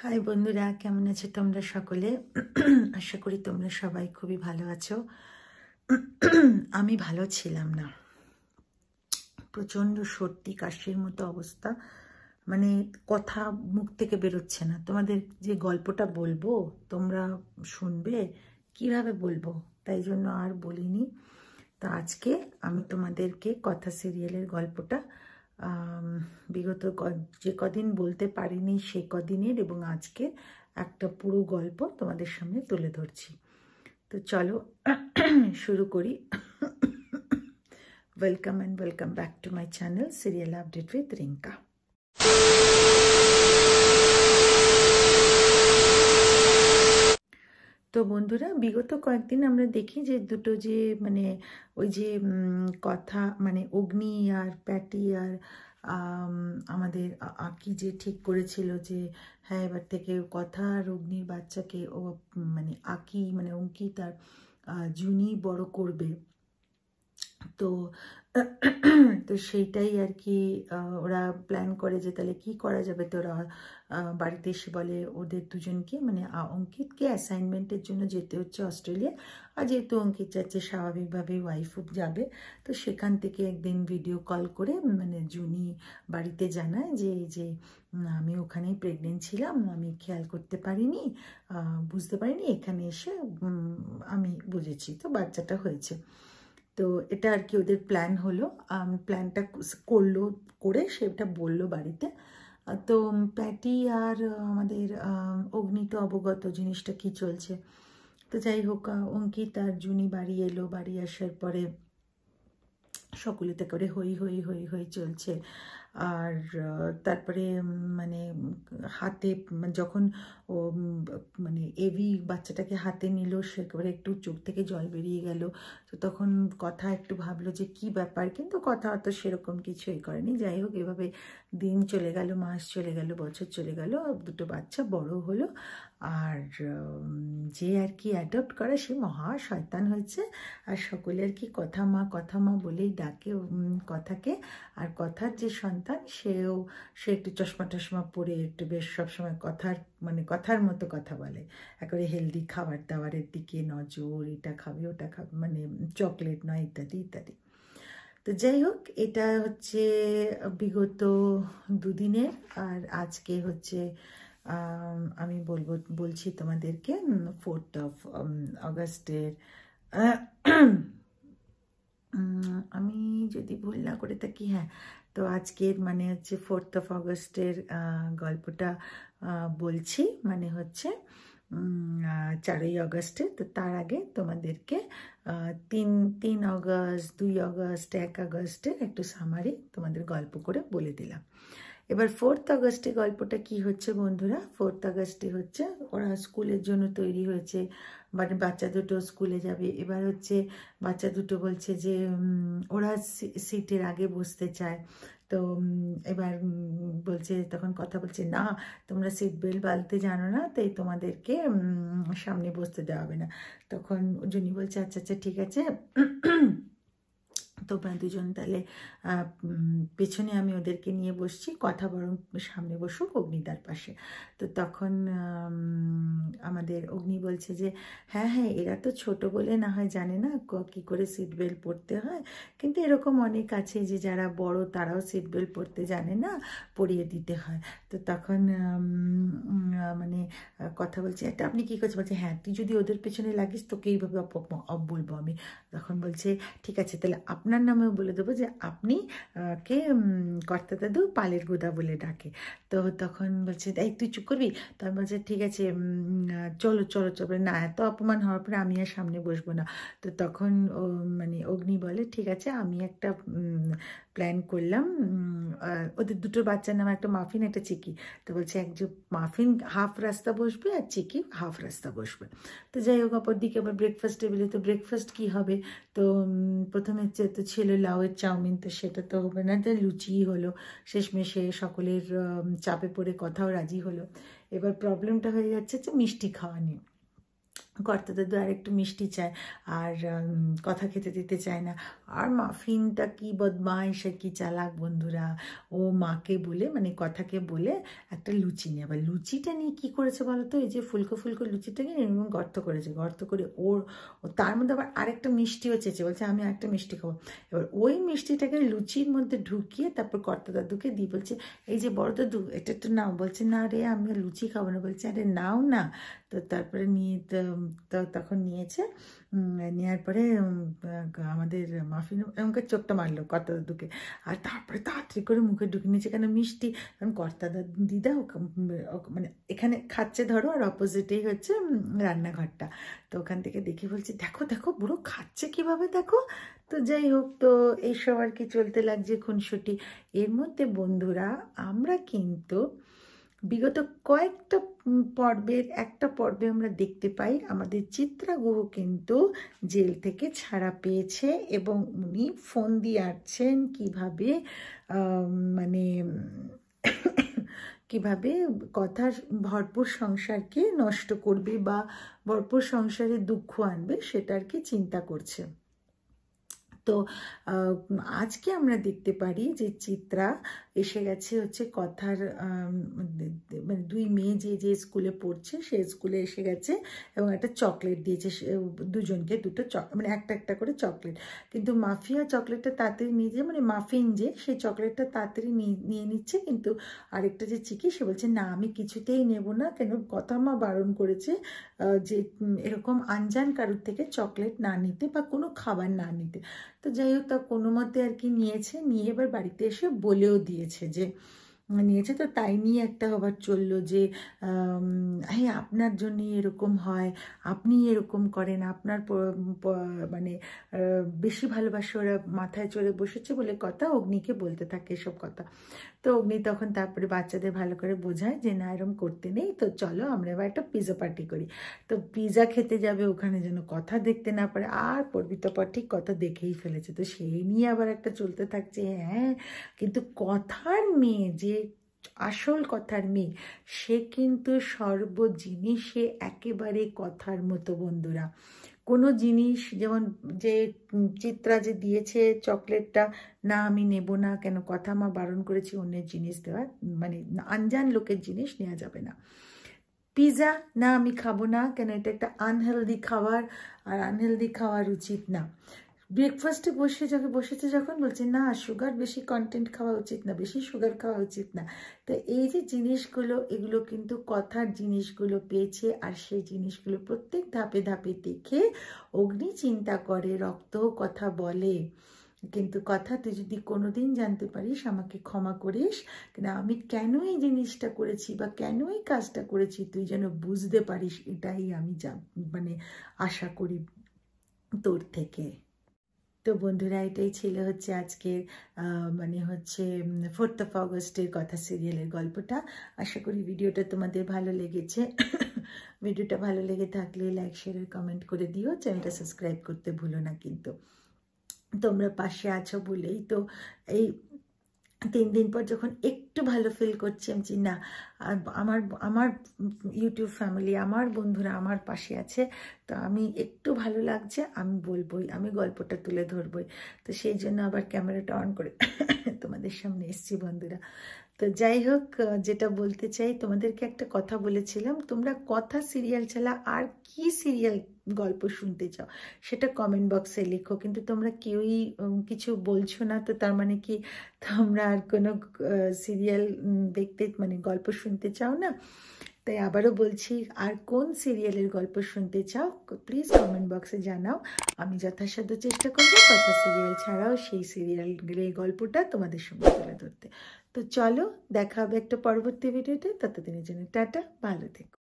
High বন্ধুরা, কেমন আছো তোমরা সকলে? আশা করি তোমরা সবাই খুবই ভালো আছো। আমি ভালো ছিলাম না, প্রচণ্ড সর্দি কাশির মতো অবস্থা, মানে কথা মুখ থেকে বেরোচ্ছে না। তোমাদের যে গল্পটা বলবো তোমরা শুনবে, কিভাবে বলবো, তাই জন্য আর বলিনি। তো আজকে আমি তোমাদেরকে কথা সিরিয়ালের গল্পটা বিগত যে কদিন বলতে পারিনি সে কদিনের এবং আজকে একটা পুরো গল্প তোমাদের সামনে তুলে ধরছি। তো চলো শুরু করি। Welcome and welcome back to my channel serial update with Rinka. তো বন্ধুরা, বিগত কয়েকদিন আমরা দেখি যে দুটো যে মানে ওই যে কথা মানে অগ্নি আর প্যাটি আর আমাদের আকি যে ঠিক করেছিল যে হ্যাঁ এবার থেকে কথা আর অগ্নির বাচ্চাকে ও মানে আকি মানে অঙ্কিত আর জুনি বড় করবে। তো তো সেইটাই আর কি ওরা প্ল্যান করে যে তাহলে কি করা যাবে। তো ওরা বাড়িতে এসে বলে ওদের দুজনকে মানে অঙ্কিতকে অ্যাসাইনমেন্টের জন্য যেতে হচ্ছে অস্ট্রেলিয়া, আর যেহেতু অঙ্কিত যাচ্ছে স্বাভাবিকভাবেই ওয়াইফও যাবে। তো সেখান থেকে একদিন ভিডিও কল করে মানে জুনি বাড়িতে জানায় যে আমি ওখানেই প্রেগনেন্ট ছিলাম, আমি খেয়াল করতে পারিনি, বুঝতে পারিনি, এখানে এসে আমি বুঝেছি, তো বাচ্চাটা হয়েছে। তো এটা আর কি ওদের প্ল্যান হলো, প্ল্যানটা করলো, করে সেটা বললো বাড়িতে। তো প্যাটি আর আমাদের অগ্নি তো অবগত জিনিসটা কি চলছে। তো যাই হোক, অঙ্কিত আর জুনি বাড়ি এলো, বাড়ি আসার পরে সকলেতে করে হই হই হই হই চলছে। আর তারপরে মানে হাতে যখন ও মানে এভি বাচ্চাটাকে হাতে নিল সেকেবারে একটু চোখ থেকে জল বেরিয়ে গেল। তো তখন কথা একটু ভাবলো যে কি ব্যাপার, কিন্তু কথা অত সেরকম কিছুই করেনি। যাই হোক, এভাবে দিন চলে গেল, মাস চলে গেল, বছর চলে গেল, দুটো বাচ্চা বড় হলো। আর যে আর কি অ্যাডপ্ট করে সে মহা শয়তান হয়েছে, আর সকলে আর কি কথা মা বলেই ডাকে কথাকে। আর কথার যে সন্তান সে একটু চশমা টশমা পরে একটু বেশ সবসময় কথার মতো কথা বলে, একেবারে হেলদি খাবার দাবারের দিকে নজর, এটা খাবে ওটা খাবে, মানে চকলেট নয়, ইত্যাদি ইত্যাদি। তো যাই হোক, এটা হচ্ছে বিগত দুদিনের। আর আজকে হচ্ছে আমি বলছি তোমাদেরকে 4th of অগস্টের। আমি যদি ভুল না করে থাকি, হ্যাঁ, তো আজকের মানে হচ্ছে 4th of অগস্টের গল্পটা বলছি, মানে হচ্ছে 4ই অগস্টে। তো তার আগে তোমাদেরকে 3 অগস্ট, 2 অগস্ট, 1 অগস্টের একটু সামারি তোমাদের গল্প করে বলে দিলাম। এবার 4th অগস্টে গল্পটা কি হচ্ছে বন্ধুরা? 4th অগস্টে হচ্ছে ওরা স্কুলের জন্য তৈরি হয়েছে, মানে বাচ্চা দুটো স্কুলে যাবে। এবার হচ্ছে বাচ্চা দুটো বলছে যে ওরা সিটের আগে বসতে চায়। তো এবার বলছে, তখন কথা বলছে না তোমরা সিট বেল্ট বাঁধতে জানো না, তাই তোমাদেরকে সামনে বসতে দেওয়া হবে না। তখন জুনি বলছে আচ্ছা আচ্ছা ঠিক আছে, তোমরা দুজন তাহলে পেছনে আমি ওদেরকে নিয়ে বসছি, কথা বরং সামনে বসুক অগ্নিদার পাশে। তো তখন আমাদের অগ্নি বলছে যে হ্যাঁ হ্যাঁ এরা তো ছোট বলে না হয় জানে না কি করে সিট বেল্ট পরতে হয়, কিন্তু এরকম অনেক আছে যে যারা বড় তারাও সিট বেল্ট পরতে জানে না, পরিয়ে দিতে হয়। তো তখন মানে কথা বলছে এটা আপনি কী করছে, বলছে হ্যাঁ তুই যদি ওদের পেছনে লাগিস তোকে এইভাবে বলবো আমি। তখন বলছে ঠিক আছে তাহলে আপনার নামেও বলে দেবো যে আপনি কে কর্তা দাদু পালের গোদা বলে ডাকে। তো তখন বলছে এই তুই চুপ করবি। তখন বলছে ঠিক আছে চলো চলো চলো, না এত অপমান হওয়ার পরে আমি আর সামনে বসবো না। তো তখন মানে অগ্নি বলে ঠিক আছে আমি একটা প্ল্যান করলাম, ওদের দুটো বাচ্চার নাম একটা মাফিন একটা চিকি। তো বলছে একজন মাফিন হাফ রাস্তা বসবে আর চিকি হাফ রাস্তা বসবে। তো যাই হোক, অপর দিকে আবার ব্রেকফাস্ট টেবিলে, তো ব্রেকফাস্ট কী হবে? তো প্রথমে তো ছিল লাউয়ের চাউমিন, তো সেটা তো হবে না, তো লুচিই হলো। শেষমেশে সকলের চাপে পড়ে কথাও রাজি হলো। এবার প্রবলেমটা হয়ে যাচ্ছে যে মিষ্টি খাওয়া নিয়ে। কর্তা দাদু আর একটু মিষ্টি চায়, আর কথা খেতে দিতে চায় না। আর মাফিনটা কি বদমাইশ আর কি চালাক বন্ধুরা, ও মাকে বলে মানে কথাকে বলে একটা লুচি নিয়ে, আবার লুচিটা নিয়ে কী করেছে বলো তো, এই যে ফুলকো ফুলকো লুচিটাকে এরকম গর্ত করেছে, গর্ত করে ওর তার মধ্যে আবার আরেকটা মিষ্টিও চেয়েছে, বলছে আমি একটা মিষ্টি খাবো। এবার ওই মিষ্টিটাকে লুচির মধ্যে ঢুকিয়ে তারপর কর্তা দাদুকে দিয়ে বলছে এই যে বড় দাদু এটা একটু নাও। বলছে না রে আমি লুচি খাবো না। বলছে আরে নাও না। তো তারপরে নিয়ে তখন নিয়েছে, নেওয়ার পরে আমাদের মাফিন এমনকি চোখটা মারলো কর্তা দাদুকে, আর তারপরে তাড়াতাড়ি করে মুখে ঢুকে নিয়েছে কেন মিষ্টি, কারণ কর্তা দিদা মানে এখানে খাচ্ছে ধরো, আর অপোজিটেই হচ্ছে রান্নাঘরটা। তো ওখান থেকে দেখে বলছে দেখো দেখো বুড়ো খাচ্ছে কিভাবে দেখো। তো যাই হোক, তো এইসব আর কি চলতে লাগছে খুনসুটি। এর মধ্যে বন্ধুরা আমরা কিন্তু বিগত কয়েকটা পর্বের একটা পর্বে আমরা দেখতে পাই আমাদের চিত্রা গুহ কিন্তু জেল থেকে ছাড়া পেয়েছে, এবং উনি ফোন দিয়ে আসছেন কীভাবে মানে কিভাবে কথার ভরপুর সংসারকে নষ্ট করবে বা ভরপুর সংসারে দুঃখ আনবে সেটা আর কি চিন্তা করছে। তো আজকে আমরা দেখতে পারি যে চিত্রা এসে গেছে হচ্ছে কথার মানে দুই মেয়ে যে স্কুলে পড়ছে সেই স্কুলে এসে গেছে, এবং একটা চকলেট দিয়েছে দুজনকে, দুটো মানে একটা করে চকলেট। কিন্তু মাফিয়া চকলেটটা তাড়াতাড়ি নিয়ে যে মানে মাফিন যে সেই চকলেটটা তাড়াতাড়ি নিয়ে নিচ্ছে, কিন্তু আরেকটা যে চিকি সে বলছে না আমি কিছুতেই নেব না, কেন কথা মা বারণ করেছে যে এরকম আনজান কারোর থেকে চকলেট না নিতে বা কোনো খাবার না নিতে। তো যাই হোক তা কোনো মতে আর কি নিয়েছে, নিয়ে এবার বাড়িতে এসে বলেও দিয়েছে যে নিয়েছে। তো তাই নিয়ে একটা আবার চললো যে হ্যাঁ আপনার জন্যই এরকম হয়, আপনি এরকম করেন, আপনার মানে বেশি ভালোবাসে ওরা মাথায় চড়ে বসেছে বলে কথা অগ্নিকে বলতে থাকে এসব কথা। তো অগ্নি তখন তারপরে বাচ্চাদের ভালো করে বোঝায় যে না এরকম করতে নেই, তো চলো আমরা এবার একটা পিৎজা পার্টি করি। তো পিৎজা খেতে যাবে, ওখানে যেন কথা দেখতে না পারে, আর পর্বিত পর ঠিক কথা দেখেই ফেলেছে। তো সেই নিয়ে আবার একটা চলতে থাকছে। হ্যাঁ কিন্তু কথার মেয়ে যে আসল কথার মেয়ে সে কিন্তু সর্ব জিনিসে একেবারে কথার মতো বন্ধুরা। কোনো জিনিস যেমন যে চিত্রা যে দিয়েছে চকলেটটা, না আমি নেব না, কেন কথা মা বারণ করেছি অন্যের জিনিস দেওয়া, মানে আনজান লোকের জিনিস নেওয়া যাবে না। পিৎজা না আমি খাবো না, কেন এটা একটা আনহেলদি খাবার, আর আনহেলদি খাওয়ার উচিত না। ব্রেকফাস্টে বসেছে যখন বলছে না সুগার বেশি কন্টেন্ট খাওয়া উচিত না, বেশি সুগার খাওয়া উচিত না। তো এই যে জিনিসগুলো এগুলো কিন্তু কথার জিনিসগুলো পেয়েছে, আর সেই জিনিসগুলো প্রত্যেক ধাপে ধাপে দেখে অগ্নি চিন্তা করে, রক্ত কথা বলে, কিন্তু কথা তুই যদি কোনোদিন জানতে পারিস আমাকে ক্ষমা করিস, কিন্তু আমি কেন এই জিনিসটা করেছি বা কেন এই কাজটা করেছি তুই যেন বুঝতে পারিস, এটাই আমি মানে আশা করি তোর থেকে। তো বন্ধুরা এটাই ছিল হচ্ছে আজকের মানে হচ্ছে 4th অগস্টের কথা সিরিয়ালের গল্পটা। আশা করি ভিডিওটা তোমাদের ভালো লেগেছে। ভিডিওটা ভালো লেগে থাকলে লাইক শেয়ার আর কমেন্ট করে দিও, চ্যানেলটা সাবস্ক্রাইব করতে ভুলো না। কিন্তু তোমরা পাশে আছো বলেই তো এই 3 দিন পর যখন একটু ভালো ফিল করছি আমি না আমার ইউটিউব ফ্যামিলি আমার বন্ধুরা আমার পাশে আছে, তো আমি একটু ভালো লাগছে আমি বলবোই, আমি গল্পটা তুলে ধরবই। তো সেই জন্য আবার ক্যামেরাটা অন করে তোমাদের সামনে এসছি বন্ধুরা। তো যাই হোক যেটা বলতে চাই তোমাদেরকে একটা কথা বলেছিলাম, তোমরা কথা সিরিয়াল ছাড়া আর কি সিরিয়াল গল্প শুনতে চাও সেটা কমেন্ট বক্সে লেখো, কিন্তু তোমরা কেউই কিছু বলছো না। তো তার মানে কি তোমরা আর কোনো সিরিয়াল দেখতে মানে গল্প শুনতে চাও না? তাই আবারও বলছি আর কোন সিরিয়ালের গল্প শুনতে চাও প্লিজ কমেন্ট বক্সে জানাও, আমি যথাসাধ্য চেষ্টা করবো কথা সিরিয়াল ছাড়াও সেই সিরিয়ালের গল্পটা তোমাদের সঙ্গে তুলে ধরতে। তো চলো দেখা হবে একটা পরবর্তী ভিডিওতে, ততদিনের জন্য টাটা, ভালো থেকো।